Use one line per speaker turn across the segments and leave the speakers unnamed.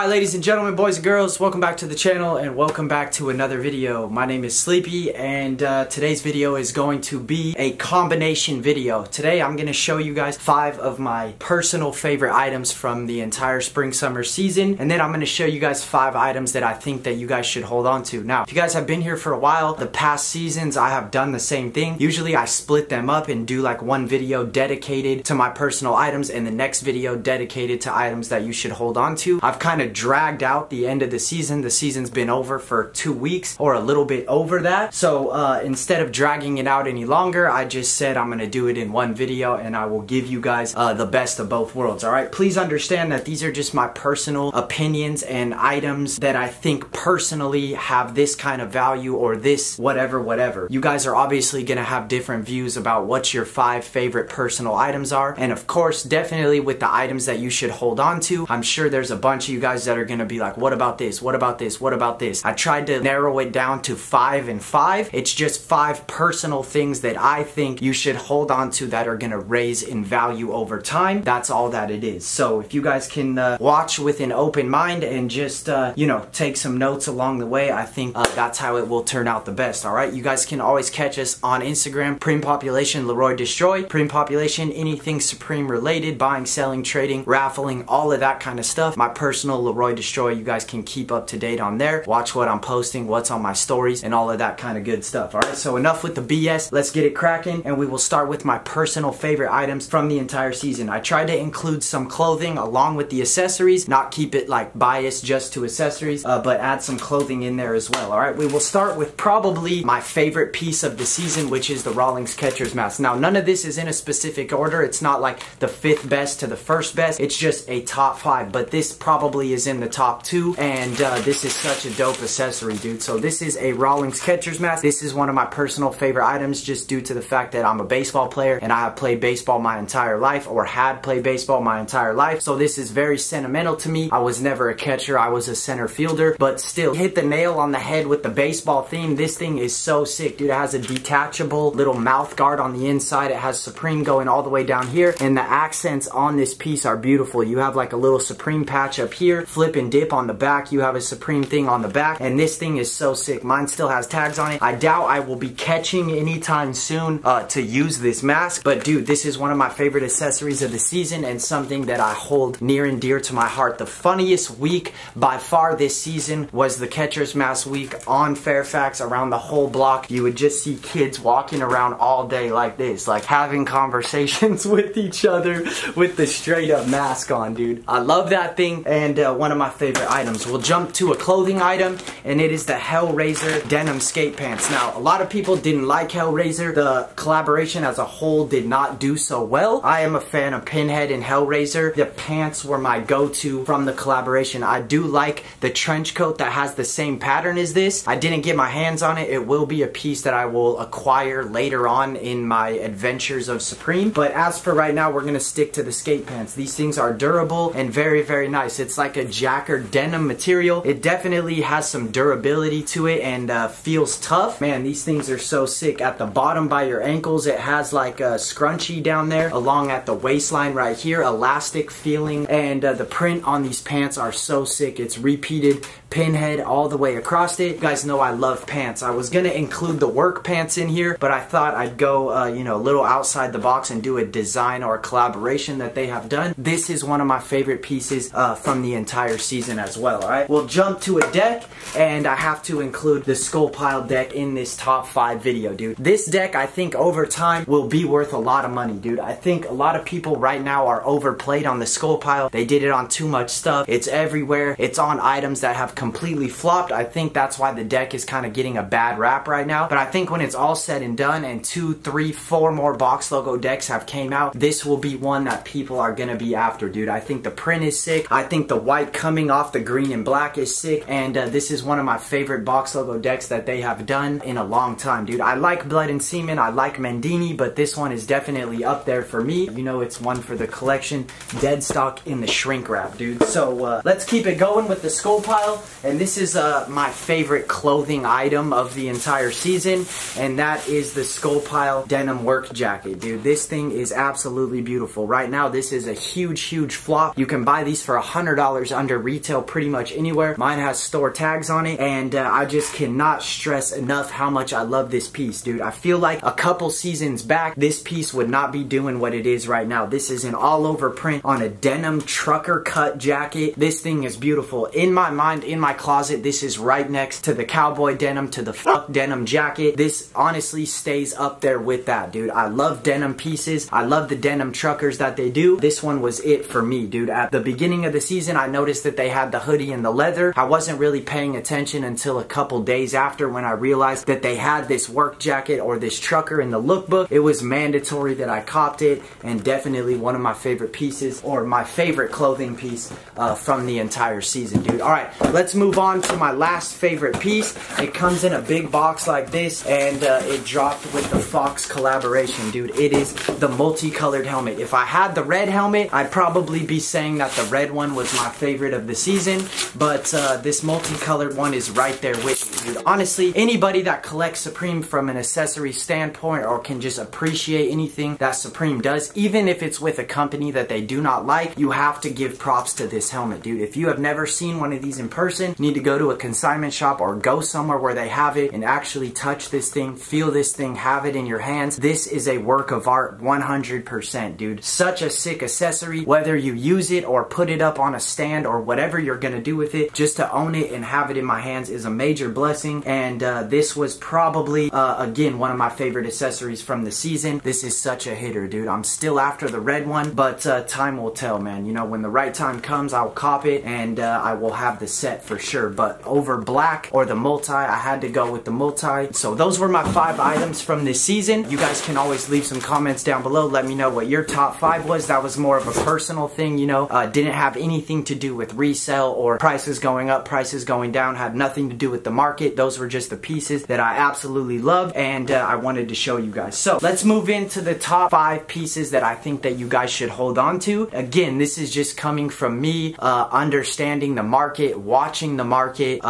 Alright, ladies and gentlemen, boys and girls, welcome back to the channel and welcome back to another video. My name is Sleepy and today's video is going to be a combination video. Today I'm going to show you guys 5 of my personal favorite items from the entire spring-summer season, and then I'm going to show you guys 5 items that I think that you guys should hold on to. Now, if you guys have been here for a while, the past seasons I have done the same thing. Usually I split them up and do like one video dedicated to my personal items and the next video dedicated to items that you should hold on to. I've kind of dragged out the end of the season. The season's been over for 2 weeks or a little bit over that. So instead of dragging it out any longer, I just said I'm gonna do it in one video and I will give you guys the best of both worlds. Alright, please understand that these are just my personal opinions and items that I think personally have this kind of value or this whatever. You guys are obviously gonna have different views about what your 5 favorite personal items are, and of course definitely with the items that you should hold on to. I'm sure there's a bunch of you guys that are gonna be like, what about this, what about this, what about this? I tried to narrow it down to 5 and 5. It's just 5 personal things that I think you should hold on to that are gonna raise in value over time. That's all that it is. So if you guys can watch with an open mind and just you know, take some notes along the way, I think that's how it will turn out the best. Alright, you guys can always catch us on Instagram, Preem Population Leroy Destroy, Preem Population, anything Supreme related, buying, selling, trading, raffling, all of that kind of stuff. My personal Leroy Destroy, you guys can keep up to date on there. Watch what I'm posting, what's on my stories, and all of that kind of good stuff. Alright, so enough with the BS. Let's get it cracking, and we will start with my personal favorite items from the entire season. I tried to include some clothing along with the accessories, not keep it like biased just to accessories, but add some clothing in there as well. Alright, we will start with probably my favorite piece of the season, which is the Rawlings Catcher's Mask. Now, none of this is in a specific order. It's not like the 5th best to the 1st best. It's just a top 5, but this probably is in the top 2, and this is such a dope accessory, dude. So this is a Rawlings Catcher's Mask. This is one of my personal favorite items just due to the fact that I'm a baseball player and I have played baseball my entire life, or had played baseball my entire life. So this is very sentimental to me. I was never a catcher, I was a center fielder, but still hit the nail on the head with the baseball theme. This thing is so sick, dude. It has a detachable little mouth guard on the inside. It has Supreme going all the way down here, and the accents on this piece are beautiful. You have like a little Supreme patch up here, flip and dip on the back. You have a Supreme thing on the back, and this thing is so sick. Mine still has tags on it. I doubt I will be catching anytime soon to use this mask, but dude, this is one of my favorite accessories of the season and something that I hold near and dear to my heart. The funniest week by far this season was the Catcher's Mask week on Fairfax. Around the whole block, you would just see kids walking around all day like this, like having conversations with each other with the straight up mask on, dude. I love that thing, and one of my favorite items. We'll jump to a clothing item, and it is the Hellraiser denim skate pants. Now, a lot of people didn't like Hellraiser. The collaboration as a whole did not do so well. I am a fan of Pinhead and Hellraiser. The pants were my go-to from the collaboration. I do like the trench coat that has the same pattern as this. I didn't get my hands on it. It will be a piece that I will acquire later on in my adventures of Supreme, but as for right now, we're gonna stick to the skate pants. These things are durable and very nice. It's like a jacker denim material. It definitely has some durability to it and feels tough. Man, these things are so sick. At the bottom by your ankles, it has like a scrunchie down there, along at the waistline right here, elastic feeling, and the print on these pants are so sick. It's repeated Pinhead all the way across it. You guys know I love pants. I was gonna include the work pants in here, but I thought I'd go you know, a little outside the box and do a design or a collaboration that they have done. This is one of my favorite pieces from the entire season as well. Alright, we'll jump to a deck, and I have to include the Skull Pile deck in this top 5 video, dude. This deck, I think over time will be worth a lot of money, dude. I think a lot of people right now are overplayed on the Skull Pile. They did it on too much stuff. It's everywhere. It's on items that have completely flopped. I think that's why the deck is kind of getting a bad rap right now, but I think when it's all said and done and 2, 3, 4 more box logo decks have came out, this will be one that people are gonna be after, dude. I think the print is sick. I think the white coming off the green and black is sick, and this is one of my favorite box logo decks that they have done in a long time, dude. I like Blood and Semen, I like Mendini, but this one is definitely up there for me. You know, it's one for the collection. Dead stock in the shrink wrap, dude. So let's keep it going with the Skull Pile, and this is my favorite clothing item of the entire season, and that is the Skull Pile denim work jacket, dude. This thing is absolutely beautiful. Right now, this is a huge flop. You can buy these for $100 under retail pretty much anywhere. Mine has store tags on it, and I just cannot stress enough how much I love this piece, dude. I feel like a couple seasons back, this piece would not be doing what it is right now. This is an all over print on a denim trucker cut jacket. This thing is beautiful. In my mind, in my closet, this is right next to the cowboy denim, to the fuck denim jacket. This honestly stays up there with that, dude. I love denim pieces. I love the denim truckers that they do. This one was it for me, dude. At the beginning of the season, I noticed that they had the hoodie and the leather. I wasn't really paying attention until a couple days after, when I realized that they had this work jacket or this trucker in the lookbook. It was mandatory that I copped it, and definitely one of my favorite pieces, or my favorite clothing piece from the entire season, dude. Alright, let's move on to my last favorite piece. It comes in a big box like this, and it dropped with the Fox collaboration, dude. It is the multicolored helmet. If I had the red helmet, I'd probably be saying that the red one was my favorite of the season, but this multicolored one is right there with me, dude. Honestly, anybody that collects Supreme from an accessory standpoint, or can just appreciate anything that Supreme does, even if it's with a company that they do not like, you have to give props to this helmet, dude. If you have never seen one of these in person, you need to go to a consignment shop or go somewhere where they have it and actually touch this thing, feel this thing, have it in your hands. This is a work of art 100%, dude. Such a sick accessory. Whether you use it or put it up on a stand or whatever you're gonna do with it, just to own it and have it in my hands is a major blessing. And this was probably again one of my favorite accessories from the season. This is such a hitter, dude. I'm still after the red one, but time will tell, man. You know, when the right time comes, I'll cop it, and I will have the set for sure. But over black or the multi, I had to go with the multi. So those were my 5 items from this season. You guys can always leave some comments down below. Let me know what your top 5 was. That was more of a personal thing, you know. Didn't have anything to do with resale or prices going up, prices going down. Had nothing to do with the market. Those were just the pieces that I absolutely love, and I wanted to show you guys. So let's move into the top 5 pieces that I think that you guys should hold on to. Again, this is just coming from me understanding the market, watching the market,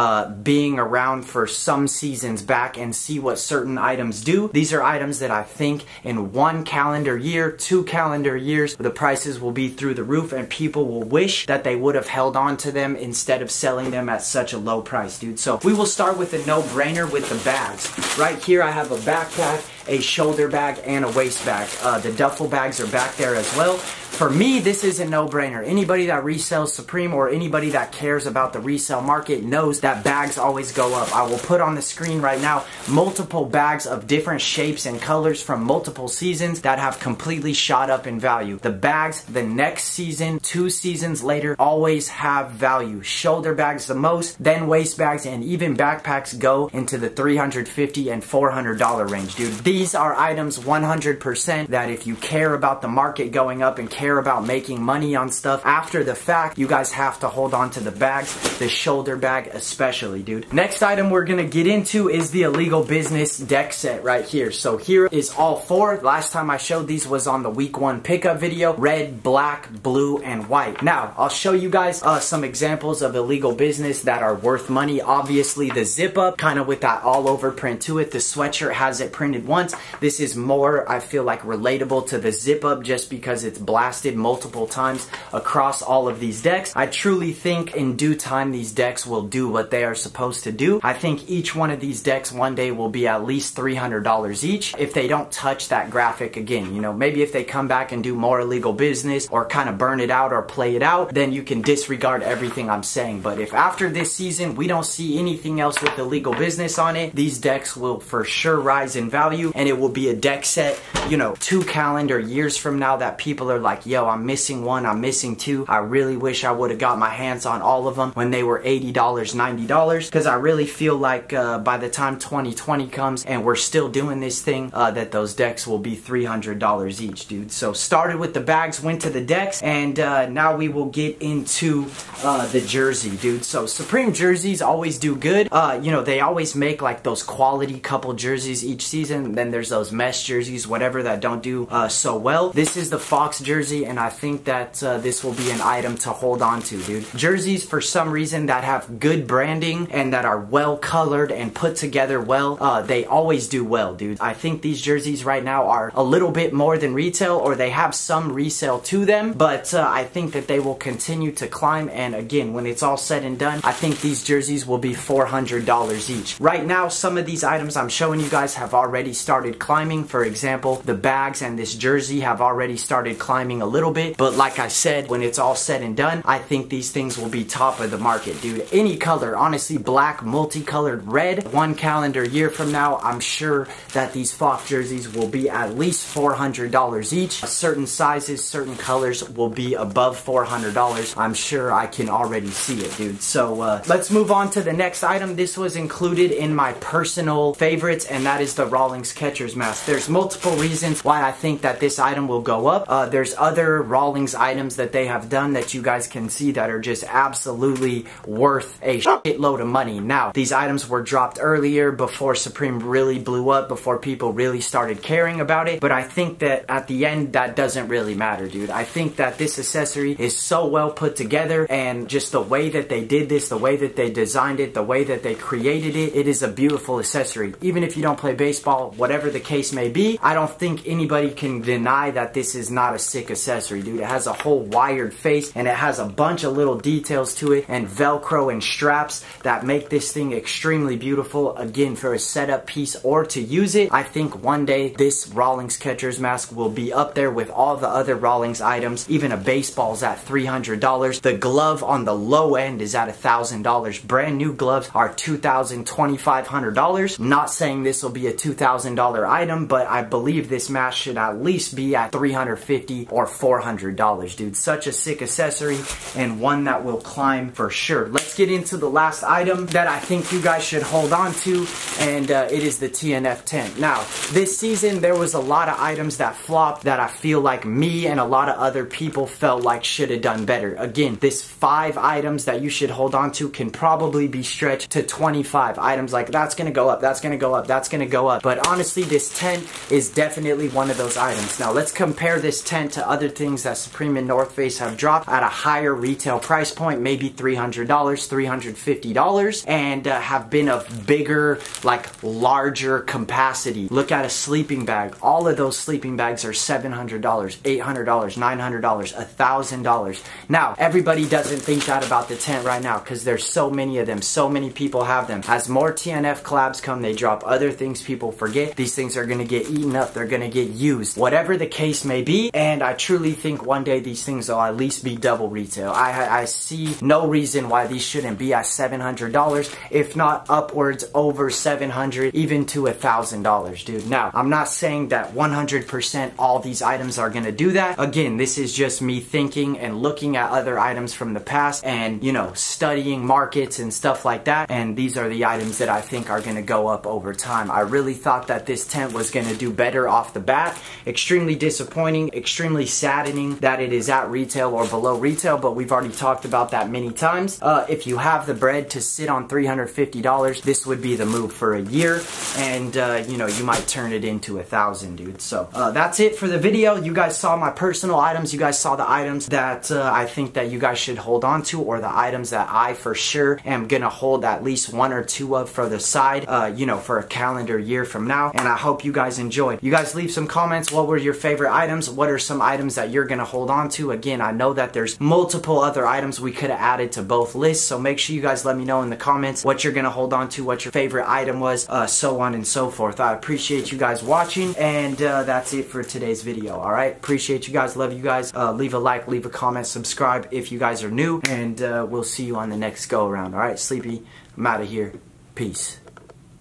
being around for some seasons back, and see what certain items do. These are items that I think in 1 calendar year, 2 calendar years, the prices will be through the roof, and people will wish that they would have held on to them instead of selling them at such a low price, dude. So we will start with a no-brainer with the bags. Right here I have a backpack, a shoulder bag, and a waist bag. The duffel bags are back there as well. For me, this is a no-brainer. Anybody that resells Supreme, or anybody that cares about the resale market, knows that bags always go up. I will put on the screen right now multiple bags of different shapes and colors from multiple seasons that have completely shot up in value. The bags the next season, 2 seasons later, always have value. Shoulder bags the most, then waist bags, and even backpacks go into the $350 and $400 range, dude. These are items 100% that if you care about the market going up and care about making money on stuff after the fact, you guys have to hold on to the bags, the shoulder bag especially, dude. Next item we're gonna get into is the Illegal Business deck set right here. So here is all 4. Last time I showed these was on the week 1 pickup video. Red, black, blue, and white. Now, I'll show you guys some examples of Illegal Business that are worth money. Obviously the zip up, kind of with that all over print to it. The sweatshirt has it printed once. This is more, I feel like, relatable to the zip up just because it's blasted multiple times across all of these decks. I truly think in due time these decks will do what they are supposed to do. I think each one of these decks one day will be at least $300 each if they don't touch that graphic again. You know, maybe if they come back and do more Illegal Business or kind of burn it out or play it out, then you can disregard everything I'm saying. But if after this season we don't see anything else with Illegal Business on it, these decks will for sure rise in value, and it will be a deck set, you know, 2 calendar years from now that people are like, yo, I'm missing 1, I'm missing 2. I really wish I would have got my hands on all of them when they were $80, $90, because I really feel like by the time 2020 comes and we're still doing this thing, that those decks will be $300 each, dude. So started with the bags, went to the decks, and now we will get into the jersey, dude. So Supreme jerseys always do good. You know, they always make like those quality couple jerseys each season. Then there's those mesh jerseys, whatever, that don't do so well. This is the Fox jersey. jersey, and I think that this will be an item to hold on to, dude. Jerseys, for some reason, that have good branding and that are well colored and put together well, they always do well, dude. I think these jerseys right now are a little bit more than retail, or they have some resale to them, but I think that they will continue to climb, and again, when it's all said and done, I think these jerseys will be $400 each. Right now, some of these items I'm showing you guys have already started climbing. For example, the bags and this jersey have already started climbing a little bit, but like I said, when it's all said and done, I think these things will be top of the market, dude. Any color, honestly, black, multicolored, red, 1 calendar year from now, I'm sure that these FOF jerseys will be at least $400 each. Certain sizes, certain colors will be above $400. I'm sure I can already see it, dude. So let's move on to the next item. This was included in my personal favorites, and that is the Rawlings catcher's mask. There's multiple reasons why I think that this item will go up. There's other Rawlings items that they have done that you guys can see that are just absolutely worth a shitload of money. Now, these items were dropped earlier before Supreme really blew up, before people really started caring about it, but I think that at the end, that doesn't really matter, dude. I think that this accessory is so well put together, and just the way that they did this, the way that they designed it, the way that they created it, it is a beautiful accessory. Even if you don't play baseball, whatever the case may be, I don't think anybody can deny that this is not a sick accessory, dude. It has a whole wired face, and it has a bunch of little details to it, and Velcro and straps that make this thing extremely beautiful. Again, for a setup piece or to use it, I think one day this Rawlings catcher's mask will be up there with all the other Rawlings items. Even a baseball's at $300. The glove on the low end is at $1,000. Brand new gloves are $2,000, $2,500. Not saying this will be a $2,000 item, but I believe this mask should at least be at $350 or $400, dude. Such a sick accessory, and one that will climb for sure. Let's get into the last item that I think you guys should hold on to, and it is the TNF tent. Now, this season there was a lot of items that flopped that I feel like me and a lot of other people felt like should have done better. Again, this 5 items that you should hold on to can probably be stretched to 25 items. Like, that's gonna go up, that's gonna go up, that's gonna go up. But honestly, this tent is definitely one of those items. Now, let's compare this tent to other things that Supreme and North Face have dropped at a higher retail price point, maybe $300, $350, and have been of bigger, like larger capacity. Look at a sleeping bag. All of those sleeping bags are $700, $800, $900, $1,000. Now, everybody doesn't think that about the tent right now because there's so many of them. So many people have them. As more TNF collabs come, they drop other things people forget. These things are going to get eaten up. They're going to get used. Whatever the case may be, and I truly think one day these things will at least be double retail. I see no reason why these shouldn't be at $700, if not upwards over $700, even to $1,000, dude. Now, I'm not saying that 100% all these items are going to do that. Again, this is just me thinking and looking at other items from the past and, you know, studying markets and stuff like that, and these are the items that I think are going to go up over time. I really thought that this tent was going to do better off the bat. Extremely disappointing, extremely saddening that it is at retail or below retail, but we've already talked about that many times. If you have the bread to sit on $350, this would be the move for a year, and you know, you might turn it into $1,000, dude. So that's it for the video. You guys saw my personal items. You guys saw the items that I think that you guys should hold on to, or the items that I for sure am gonna hold at least 1 or 2 of for the side, you know, for a calendar year from now. And I hope you guys enjoyed. You guys leave some comments. What were your favorite items? What are some items that you're gonna hold on to? Again, I know that there's multiple other items we could have added to both lists, so make sure you guys let me know in the comments what you're gonna hold on to, what your favorite item was, so on and so forth. I appreciate you guys watching, and that's it for today's video. Alright, appreciate you guys, love you guys. Leave a like, leave a comment, subscribe if you guys are new, and we'll see you on the next go around. Alright, Sleepy, I'm out of here. Peace.